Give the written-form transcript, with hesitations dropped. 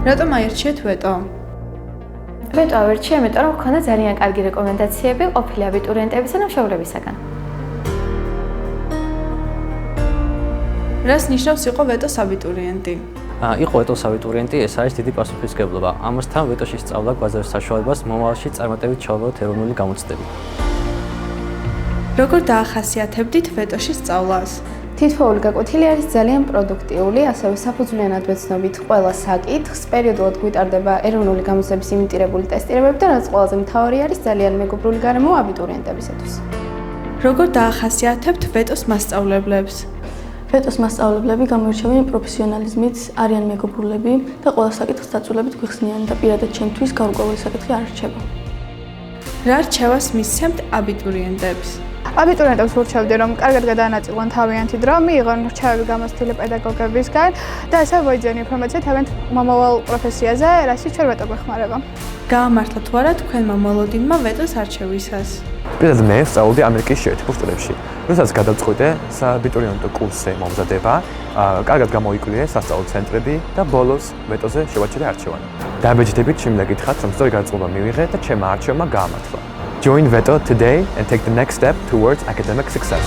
რატომ აირჩიეთ ვეტო? ვეტო ავირჩიე, იმიტომ რომ მქონდა ძალიან კარგი რეკომენდაციები ყოფილი აბიტურიენტებისა და მშობლებისაგან. რას ნიშნავს იყო ვეტოს აბიტურიენტი? იყო ვეტოს აბიტურიენტი, ეს არის დიდი პასუხისმგებლობა. ამასთან ვეტოში სწავლა გვაძლევს საშუალებას მომავალში წარმატებით ჩავარდოთ ეროვნული გამოცდები. როგორ დაახასიათებდით ვეტოში სწავლას? თითოეული გაკვეთილი არის ძალიან პროდუქტიული, ასევე საფუძვლიანად ვეცნობით ყველა საკითხს, პერიოდულად გვიტარდება ეროვნული გამოცდების იმიტირებული ტესტირებები და რაც ყველაზე მთავარი არის ძალიან მეგობრული გარემო აბიტურიენტებისათვის. როგორ დაახასიათებთ ვეტოს მასწავლებლებს? ვეტოს მასწავლებლები გამოირჩევიან პროფესიონალიზმით, არიან მეგობრულები და ყველა საკითხს დაწვრილებით გვიხსნიან და პირადად ჩემთვის გარკვეული საკითხი არ რჩება. რა რჩევას მისცემთ აბიტურიენტებს? აბიტურიენტებს ვურჩევდი, რომ კარგად გადაანაწილონ თავიანთი დრო, მიიღონ რჩევები გამოცდილი პედაგოგებისგან და ესე მოიძიონ ინფორმაცია თავიანთ მომავალ პროფესიაზე, რასაც ჩვენ ვეტო გვეხმარება. გაამართლა თუ არა თქვენმა მოლოდინმა ვეტოს არჩევისას? პირადად მე ვსწავლობდი ამერიკის შეერთებულ შტატებში. როდესაც გადავწყვიტე სააბიტურიენტო კურსზე მომზადება, კარგად გამოიკვლიე სასწავლო ცენტრები და ბოლოს ვეტოზე შევაჩერე არჩევანი. დააბეჭდებით შემიძლია გითხრათ, რომ სწორი განწყობა მივიღე და ჩემმა არჩევმა გაამართლა. Join Veto today and take the next step towards academic success.